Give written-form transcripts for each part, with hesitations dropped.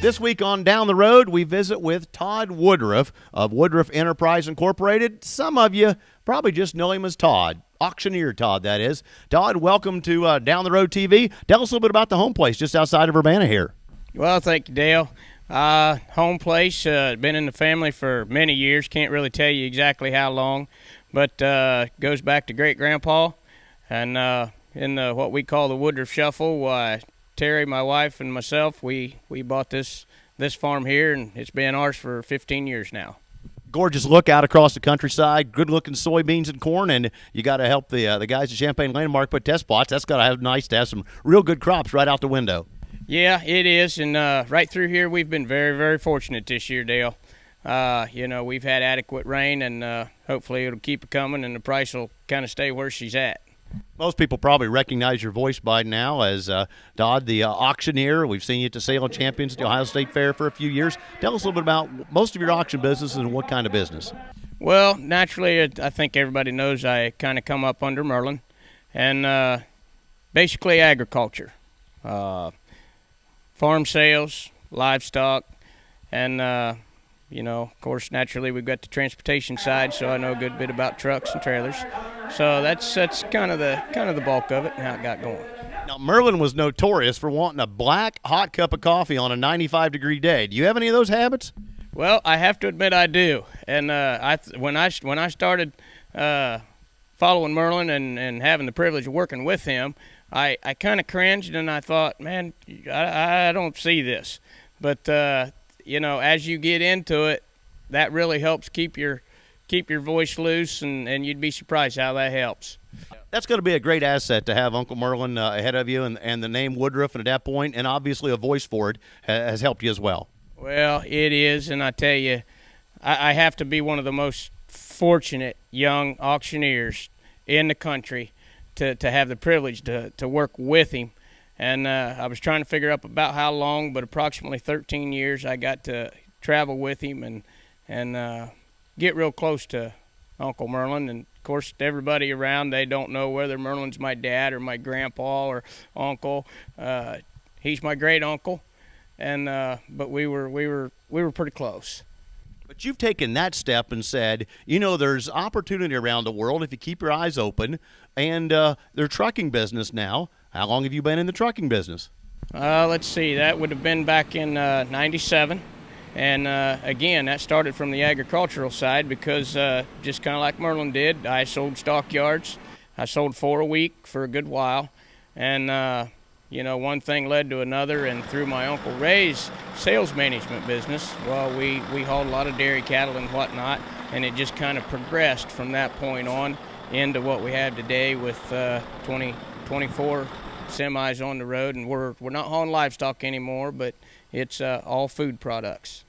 This week on Down the Road, we visit with TODD Woodruff of Woodruff Enterprise Incorporated. Some of you probably just know him as Todd, auctioneer Todd, that is. Todd, welcome to Down the Road TV. Tell us a little bit about the home place just outside of Urbana here. Well, thank you, Dale. Home place, been in the family for many years. Can't really tell you exactly how long, but goes back to great-grandpa. And in what we call the Woodruff Shuffle, Terry, my wife, and myself, we bought this farm here, and it's been ours for 15 years now. Gorgeous look out across the countryside, good-looking soybeans and corn, and you got to help the guys at Champaign Landmark put test plots. That's got to have nice to have some real good crops right out the window. Yeah, it is, and right through here we've been very, very fortunate this year, Dale. We've had adequate rain, and hopefully it'll keep it coming, and the price will kind of stay where she's at. Most people probably recognize your voice by now as Todd, the auctioneer. We've seen you at the Sale of Champions at the Ohio State Fair for a few years. Tell us a little bit about most of your auction business and what kind of business. Well, naturally, I think everybody knows I kind of come up under Merlin, and basically agriculture, farm sales, livestock, and of course, naturally, we've got the transportation side, so I know a good bit about trucks and trailers. So that's kind of the bulk of it and how it got going. Now, Merlin was notorious for wanting a black hot cup of coffee on a 95-degree day. Do you have any of those habits? Well, I have to admit I do. And when I started following Merlin and having the privilege of working with him, I kind of cringed and I thought, man, I don't see this. But as you get into it, that really helps keep your voice loose, and you'd be surprised how that helps. That's going to be a great asset to have Uncle Merlin ahead of you, and the name Woodruff, and at that point, and obviously a voice for it has helped you as well. Well, it is, and I tell you, I have to be one of the most fortunate young auctioneers in the country to have the privilege to work with him. And I was trying to figure out about how long, but approximately 13 years I got to travel with him and get real close to Uncle Merlin. And, of course, everybody around, they don't know whether Merlin's my dad or my grandpa or uncle. He's my great uncle, and but we were pretty close. But you've taken that step and said, there's opportunity around the world if you keep your eyes open, and their trucking business now. How long have you been in the trucking business? Let's see, that would have been back in 97. And again, that started from the agricultural side because just kind of like Merlin did, I sold stockyards. I sold 4 a week for a good while. And, one thing led to another. And through my Uncle Ray's sales management business, well, we hauled a lot of dairy cattle and whatnot. And it just kind of progressed from that point on into what we have today with 24 semis on the road. And we're not hauling livestock anymore, but it's all food products.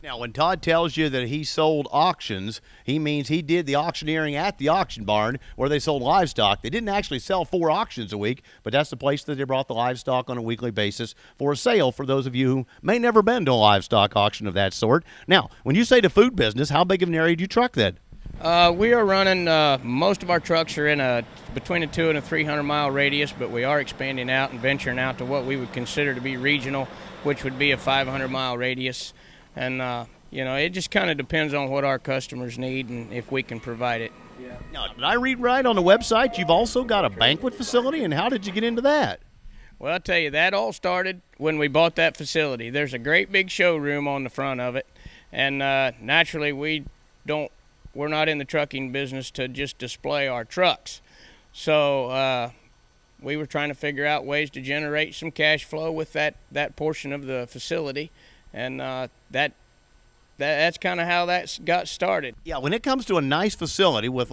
Now, when Todd tells you that he sold auctions, he means he did the auctioneering at the auction barn where they sold livestock. They didn't actually sell 4 auctions a week, but that's the place that they brought the livestock on a weekly basis for a sale for those of you who may never been to a livestock auction of that sort. Now, when you say the food business, how big of an area do you truck then? We are running, most of our trucks are in between a 200 and a 300 mile radius, but we are expanding out and venturing out to what we would consider to be regional, which would be a 500 mile radius. And, it just kind of depends on what our customers need and if we can provide it. Yeah. Now, did I read right on the website you've also got a banquet facility, and how did you get into that? Well, I'll tell you, that all started when we bought that facility. There's a great big showroom on the front of it, and naturally we're not in the trucking business to just display our trucks. So we were trying to figure out ways to generate some cash flow with that portion of the facility, and that's kind of how that got started. Yeah, when it comes to a nice facility with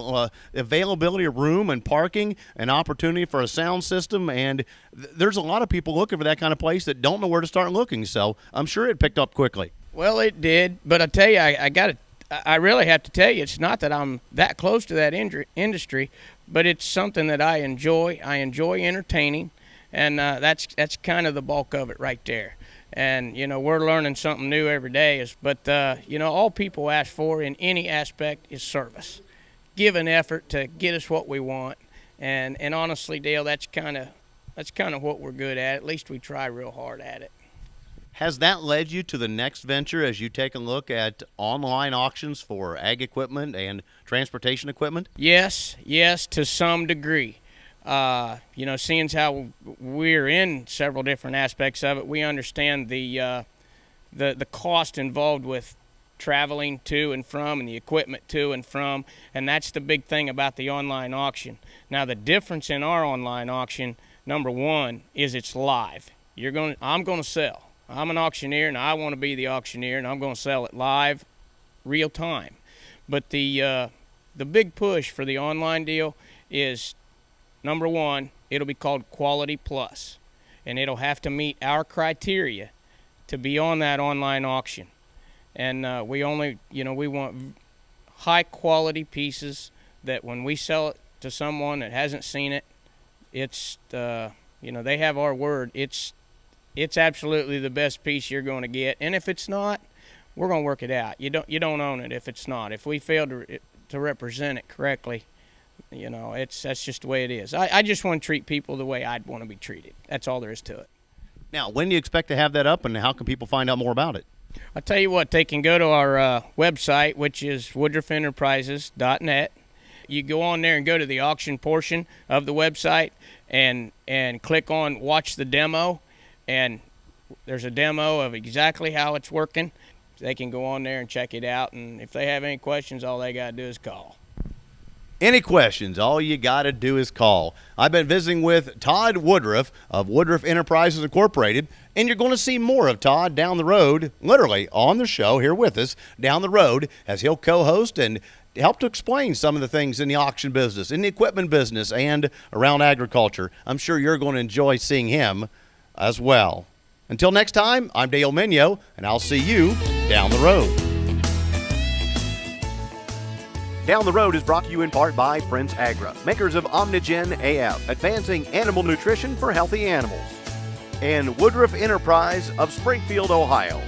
availability of room and parking and opportunity for a sound system, and there's a lot of people looking for that kind of place that don't know where to start looking, so I'm sure it picked up quickly. Well, it did, but I tell you, I really have to tell you, it's not that I'm that close to that industry, but it's something that I enjoy. I enjoy entertaining, and that's kind of the bulk of it right there. And, we're learning something new every day. But all people ask for in any aspect is service. Give an effort to get us what we want. And honestly, Dale, that's kind of what we're good at. At least we try real hard at it. Has that led you to the next venture as you take a look at online auctions for ag equipment and transportation equipment? Yes, to some degree. Seeing as how we're in several different aspects of it, we understand the cost involved with traveling to and from and the equipment to and from, and that's the big thing about the online auction. Now, the difference in our online auction, number one, is it's live. I'm going to sell. I'm an auctioneer, and I want to be the auctioneer, and I'm going to sell it live, real time. But the big push for the online deal is, number one, it'll be called Quality Plus, and it'll have to meet our criteria to be on that online auction. And we want high-quality pieces that when we sell it to someone that hasn't seen it, it's, they have our word. It's absolutely the best piece you're going to get, and if it's not, we're going to work it out. You don't own it if it's not. If we fail to represent it correctly, that's just the way it is. I just want to treat people the way I'd want to be treated. That's all there is to it. Now, when do you expect to have that up, and how can people find out more about it? I'll tell you what, they can go to our website, which is woodruffinterprises.net. You go on there and go to the auction portion of the website and click on Watch the Demo. And there's a demo of exactly how it's working. They can go on there and check it out, and if they have any questions, all they got to do is call. Any questions, all you got to do is call. I've been visiting with Todd Woodruff of Woodruff Enterprises Incorporated, and you're going to see more of Todd down the road, literally on the show here with us down the road, as he'll co-host and help to explain some of the things in the auction business, in the equipment business, and around agriculture. I'm sure you're going to enjoy seeing him as well. Until next time, I'm Dale Minyo, and I'll see you down the road. Down the Road is brought to you in part by Prince Agra, makers of Omnigen AF, advancing animal nutrition for healthy animals, and Woodruff Enterprise of Springfield, Ohio.